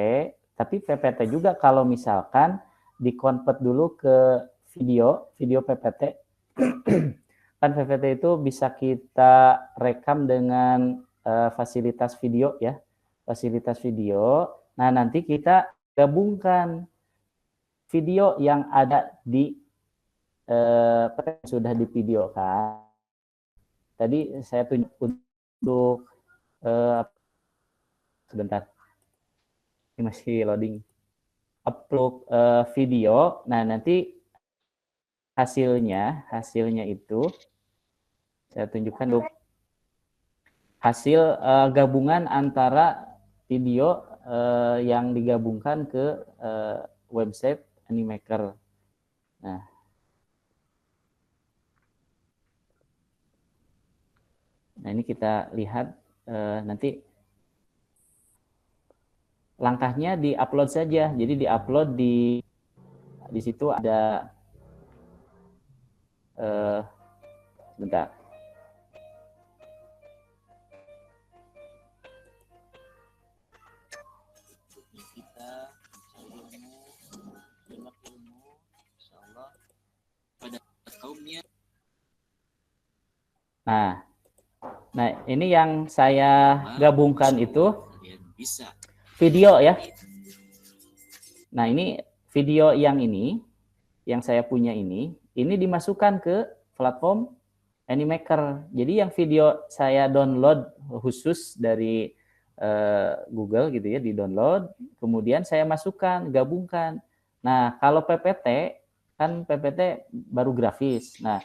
tapi PPT juga kalau misalkan di-convert dulu ke video PPT kan PPT itu bisa kita rekam dengan fasilitas video ya, fasilitas video. Nah, nanti kita gabungkan video yang ada di sudah divideokan. Tadi saya tunjuk untuk sebentar, ini masih loading. Upload video. Nah, nanti hasilnya itu saya tunjukkan dulu. Hasil gabungan antara video yang digabungkan ke website Animaker. Nah, ini kita lihat nanti langkahnya di-upload saja. Jadi di-upload di situ ada bentar. Nah, ini yang saya gabungkan itu video ya. Nah, ini video yang saya punya ini dimasukkan ke platform Animaker. Jadi yang video saya download khusus dari Google gitu ya, di-download, kemudian saya masukkan, gabungkan. Nah, kalau PPT kan PPT baru grafis. Nah,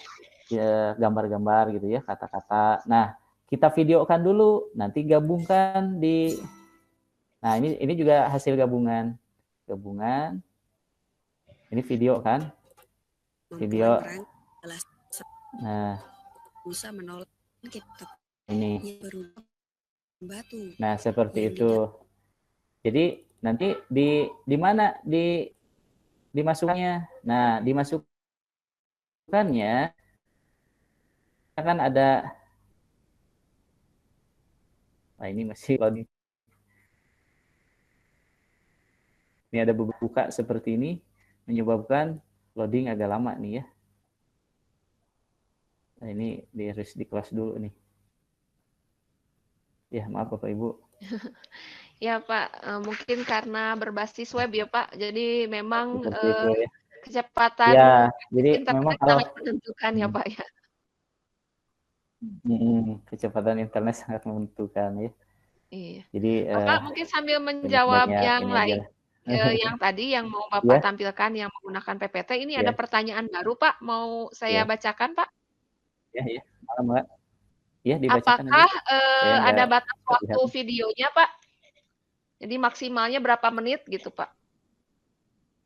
gambar-gambar gitu ya, kata-kata. Nah, kita videokan dulu, nanti gabungkan di. Nah, ini juga hasil gabungan. Gabungan. Ini video kan? Video. Nah, bisa menolak kitab ini. berubah batu. Nah, seperti itu. Jadi nanti di mana dimasukkannya. Nah, dimasukkannya kan ada. Nah, ini masih loading. Ini ada buka seperti ini menyebabkan loading agak lama nih ya. Nah, ini harus di close dulu nih. Ya, maaf Bapak Ibu. Ya Pak, mungkin karena berbasis web ya Pak, jadi memang Itu, ya. kecepatan ya, jadi internet memang kalau sangat menentukan ya Pak ya. Kecepatan internet sangat menentukan ya. Iya. Jadi Bapak mungkin sambil menjawab banyak yang ini lain, aja. yang tadi yang mau Bapak Ya, tampilkan yang menggunakan PPT, ini ada ya, pertanyaan baru Pak, mau saya ya, bacakan Pak. ya. Malam Mbak. Ya, dibacakan aja. Apakah Saya ada nggak batas waktu terlihat. videonya Pak? Jadi maksimalnya berapa menit gitu Pak?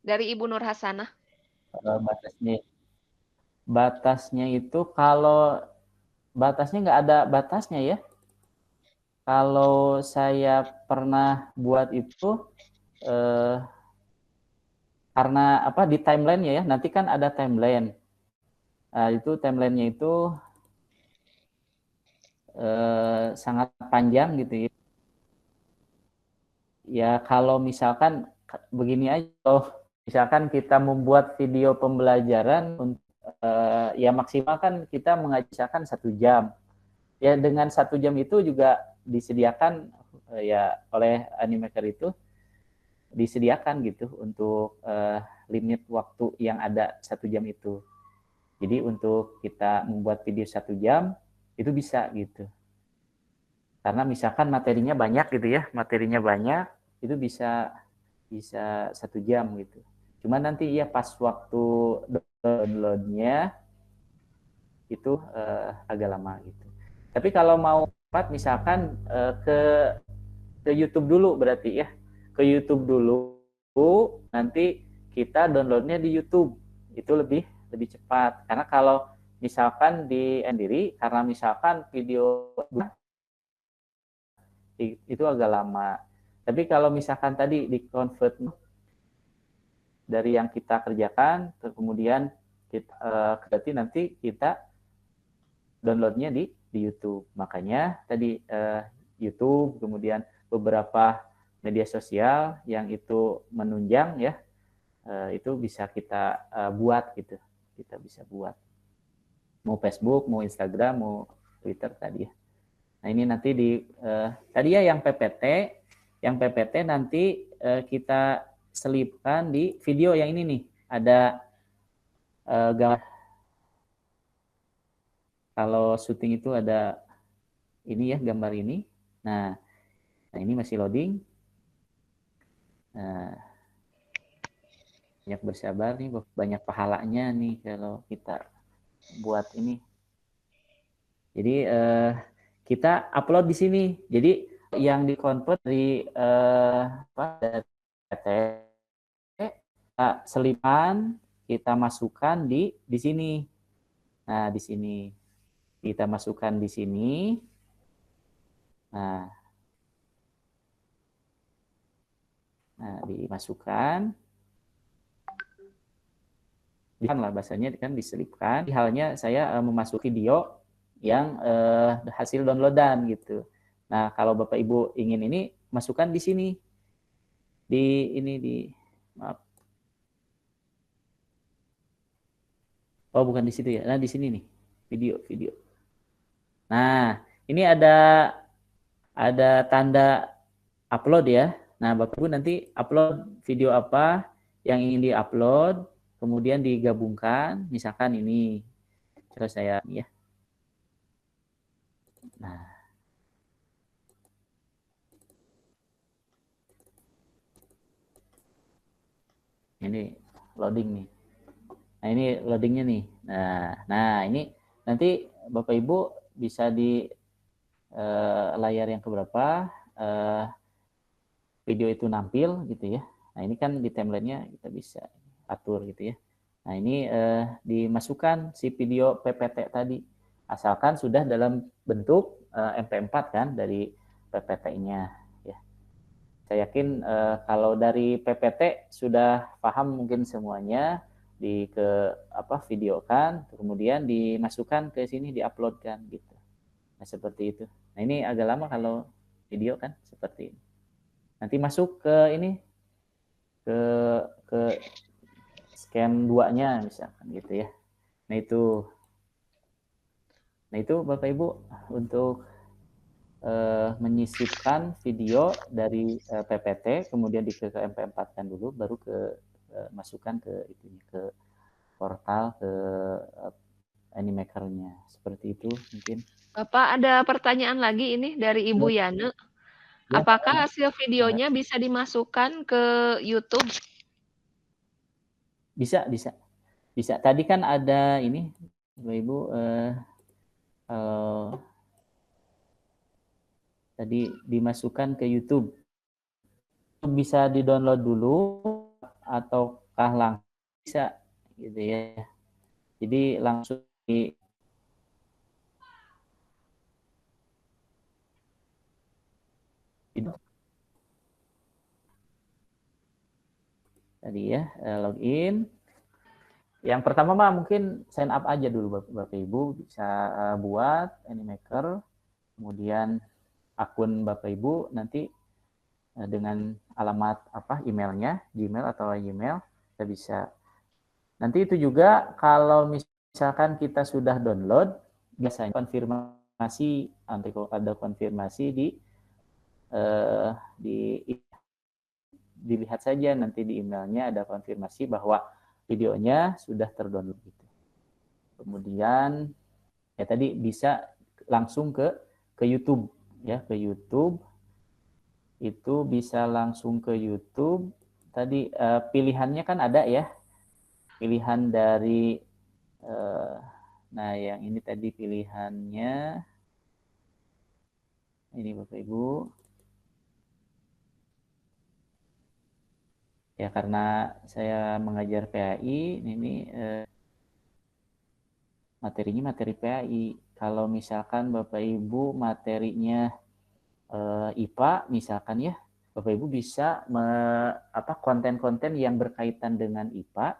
Dari Ibu Nur Hasanah. Batasnya itu kalau batasnya nggak ada batasnya ya. Kalau saya pernah buat itu karena apa di timeline-nya ya, nanti kan ada timeline. Nah, itu timeline-nya itu sangat panjang gitu ya. Ya kalau misalkan begini aja, misalkan kita membuat video pembelajaran ya maksimal kan kita mengajarkan 1 jam. Ya dengan 1 jam itu juga disediakan ya oleh Animaker itu disediakan gitu untuk limit waktu yang ada 1 jam itu. Jadi untuk kita membuat video 1 jam itu bisa gitu. Karena misalkan materinya banyak gitu ya, materinya banyak itu bisa 1 jam gitu. Cuma nanti ya pas waktu downloadnya itu agak lama gitu. Tapi kalau mau cepat misalkan ke YouTube dulu berarti ya, ke YouTube dulu, nanti kita downloadnya di YouTube itu lebih cepat. Karena kalau misalkan di sendiri, karena misalkan video itu agak lama. Tapi kalau misalkan tadi di convert dari yang kita kerjakan, kemudian kita berarti nanti kita downloadnya di YouTube. Makanya tadi YouTube, kemudian beberapa media sosial yang itu menunjang ya, itu bisa kita buat gitu. Kita bisa buat. Mau Facebook, mau Instagram, mau Twitter tadi ya. Nah ini nanti tadi ya yang PPT nanti kita selipkan di video yang ini nih. Ada gambar. Kalau syuting itu ada ini ya gambar ini. Nah ini masih loading. Nah, banyak bersabar nih, banyak pahalanya nih kalau kita buat ini. Jadi kita upload di sini. Jadi yang dikonvert dari kita selipan, kita masukkan di sini. Nah, di sini kita masukkan di sini. Nah, dimasukkan. Lah bahasanya kan diselipkan. Halnya saya memasuki video yang hasil downloadan gitu. Nah, kalau Bapak Ibu ingin ini masukkan di sini. Maaf. Oh, bukan di situ ya. Nah, di sini nih. Video. Nah, ini ada tanda upload ya. Nah, Bapak Ibu nanti upload video apa yang ingin di-upload, kemudian digabungkan, misalkan ini. Terus saya ya. Nah. Ini loading nih. Nah, ini loadingnya nih. Nah ini nanti Bapak Ibu bisa di layar yang keberapa video itu nampil gitu ya. Nah ini kan di timelinenya kita bisa atur gitu ya. Nah ini dimasukkan si video PPT tadi, asalkan sudah dalam bentuk MP4 kan dari PPT-nya ya. Saya yakin kalau dari PPT sudah paham mungkin semuanya, videokan, kemudian dimasukkan ke sini, diuploadkan gitu. Nah seperti itu. Nah ini agak lama kalau video kan seperti ini. Nanti masuk ke ini ke scan 2-nya misalkan gitu ya. Nah itu Bapak Ibu untuk menyisipkan video dari PPT, kemudian ke MP4-kan dulu, baru masukkan ke portal, ke Animaker-nya. Seperti itu mungkin. Bapak, ada pertanyaan lagi ini dari Ibu Yane. Ya, Apakah hasil videonya bisa dimasukkan ke YouTube? Bisa. Tadi kan ada ini, Bapak Ibu, tadi dimasukkan ke YouTube. Bisa di-download dulu ataukah langsung bisa gitu ya. Jadi langsung tadi ya, login. Yang pertama mah mungkin sign up aja dulu Bapak Ibu, bisa buat Animaker, kemudian akun Bapak Ibu nanti dengan alamat emailnya, Gmail atau Gmail, kita bisa. Nanti itu juga kalau misalkan kita sudah download, biasanya konfirmasi, nanti ada konfirmasi dilihat saja nanti di emailnya ada konfirmasi bahwa videonya sudah terdownload gitu. Kemudian ya tadi bisa langsung ke YouTube ya, ke YouTube. Itu bisa langsung ke YouTube. Tadi pilihannya kan ada ya. Pilihan dari nah yang ini tadi pilihannya ini Bapak Ibu. Ya karena saya mengajar PAI, ini materinya materi PAI. Kalau misalkan Bapak Ibu materinya IPA misalkan ya, Bapak Ibu bisa konten-konten yang berkaitan dengan IPA.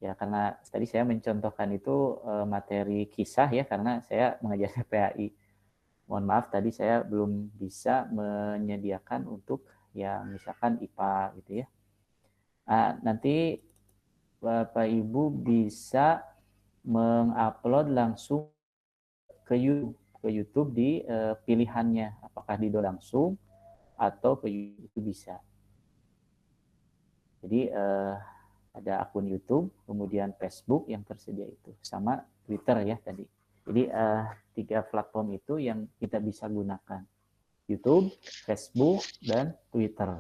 Ya karena tadi saya mencontohkan itu materi kisah ya, karena saya mengajar PAI. Mohon maaf tadi saya belum bisa menyediakan untuk yang misalkan IPA gitu ya. Nanti Bapak Ibu bisa mengupload langsung ke YouTube di pilihannya, apakah di langsung atau ke YouTube bisa. Jadi ada akun YouTube, kemudian Facebook yang tersedia itu, sama Twitter ya tadi. Jadi 3 platform itu yang kita bisa gunakan, YouTube, Facebook, dan Twitter.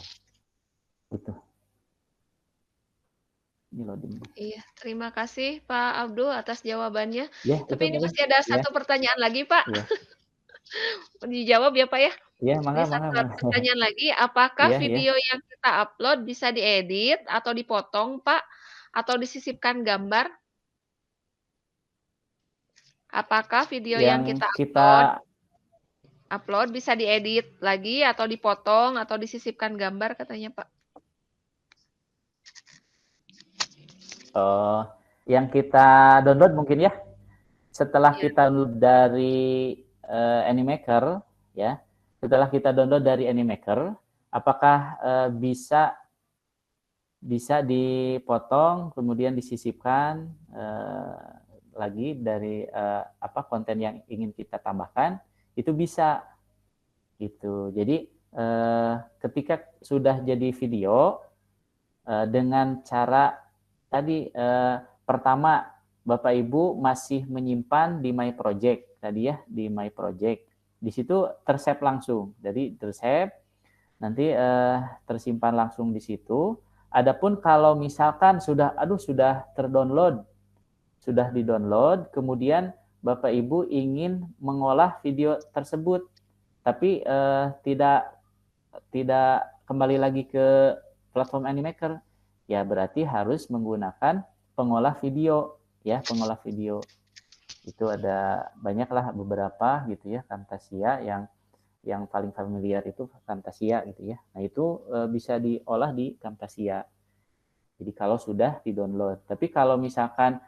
Gitu. Ini loading. Iya, terima kasih Pak Abdul atas jawabannya. Ya, Tapi ini boleh. masih ada satu pertanyaan lagi, Pak. Ya. Dijawab ya, Pak ya. Iya, Ini satu pertanyaan lagi, apakah video yang kita upload bisa diedit atau dipotong, Pak? Atau disisipkan gambar? Apakah video yang kita upload bisa diedit lagi atau dipotong atau disisipkan gambar katanya, Pak? Yang kita download mungkin ya. Setelah kita download dari Animaker ya. Setelah kita download dari Animaker, apakah bisa dipotong kemudian disisipkan lagi dari konten yang ingin kita tambahkan, itu bisa gitu. Jadi ketika sudah jadi video dengan cara tadi pertama Bapak Ibu masih menyimpan di My Project tadi ya, di My Project. Di situ tersave langsung. Jadi tersave nanti tersimpan langsung di situ. Adapun kalau misalkan sudah terdownload, sudah di-download, kemudian Bapak Ibu ingin mengolah video tersebut, tapi tidak kembali lagi ke platform Animaker, ya berarti harus menggunakan pengolah video, ya, pengolah video. Itu ada banyaklah beberapa gitu ya, Camtasia yang paling familiar itu Camtasia gitu ya. Nah, itu bisa diolah di Camtasia. Jadi kalau sudah di-download. Tapi kalau misalkan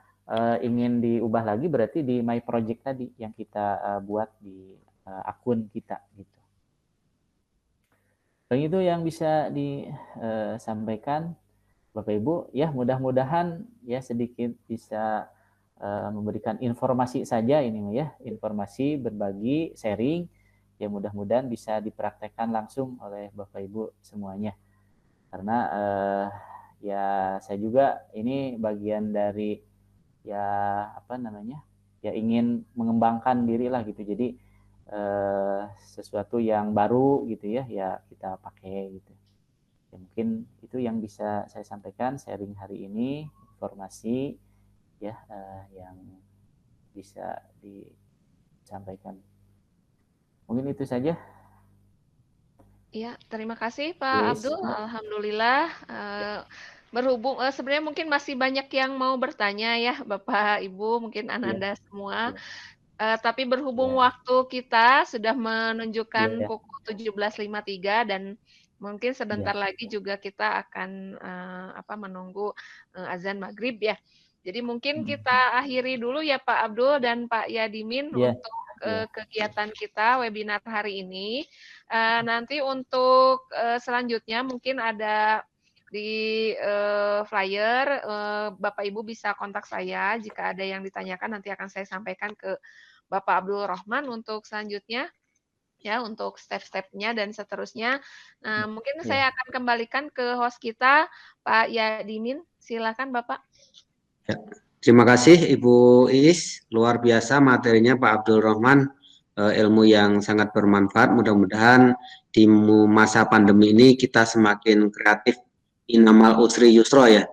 ingin diubah lagi berarti di My Project tadi yang kita buat di akun kita gitu. Dan itu yang bisa disampaikan Bapak Ibu, ya mudah-mudahan ya sedikit bisa memberikan informasi saja ini ya, informasi, berbagi, sharing, ya mudah-mudahan bisa dipraktekkan langsung oleh Bapak Ibu semuanya. Karena ya saya juga ini bagian dari ya apa namanya, ya ingin mengembangkan diri lah gitu. Jadi sesuatu yang baru gitu ya, ya kita pakai gitu. Ya, mungkin itu yang bisa saya sampaikan sharing hari ini, informasi ya yang bisa disampaikan. Mungkin itu saja. Ya, terima kasih Pak Yes. Abdul. Alhamdulillah berhubung sebenarnya mungkin masih banyak yang mau bertanya ya Bapak Ibu, mungkin Ananda semua. Tapi berhubung waktu kita sudah menunjukkan pukul 17.53 dan mungkin sebentar lagi juga kita akan menunggu azan maghrib ya. Jadi mungkin kita akhiri dulu ya Pak Abdul dan Pak Yadimin untuk kegiatan kita webinar hari ini. Nanti untuk selanjutnya mungkin ada di flyer, Bapak Ibu bisa kontak saya jika ada yang ditanyakan, nanti akan saya sampaikan ke Bapak Abdul Rahman untuk selanjutnya, ya untuk step-stepnya dan seterusnya. Nah, mungkin saya akan kembalikan ke host kita, Pak Yadimin. Silakan Bapak. Ya. Terima kasih Ibu Iis, luar biasa materinya Pak Abdul Rahman, ilmu yang sangat bermanfaat. Mudah-mudahan di masa pandemi ini kita semakin kreatif. Innamal usri yusra ya.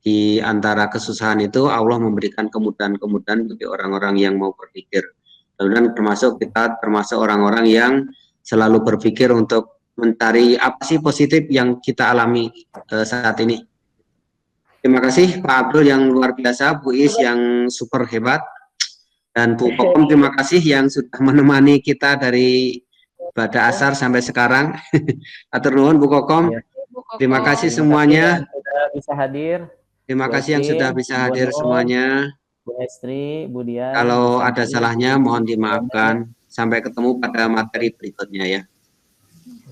Di antara kesusahan itu Allah memberikan kemudahan-kemudahan bagi orang-orang yang mau berpikir. Dan kita termasuk orang-orang yang selalu berpikir untuk mencari apa sih positif yang kita alami saat ini. Terima kasih Pak Abdul yang luar biasa, Bu Is yang super hebat, dan Bu Kokom terima kasih yang sudah menemani kita dari pada asar sampai sekarang. Atur nuhun Bu Kokom. Terima kasih semuanya. Sudah bisa hadir. Terima kasih yang sudah bisa hadir semuanya. Bu Estri, Bu Dian. Kalau ada salahnya mohon dimaafkan. Sampai ketemu pada materi berikutnya ya.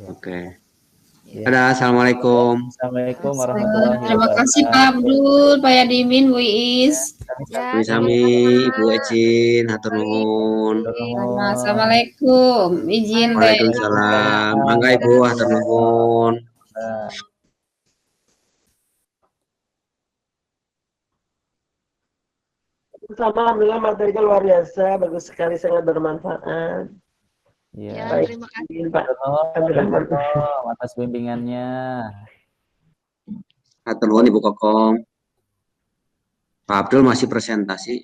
Oke. Dadah, assalamualaikum. Assalamualaikum warahmatullahi wabarakatuh. Terima kasih Pak Abdul, Pak Yadimin, Bu Iis. Sami-sami, Ibu Ecin, hatur nuhun. Assalamualaikum. Izin Waalaikumsalam. Mangga Ibu, hatur nuhun. Alhamdulillah materinya luar biasa, bagus sekali, sangat bermanfaat. Ya, terima kasih Pak atas bimbingannya. Hatur nuhun Ibu Kokom. Pak Abdul masih presentasi.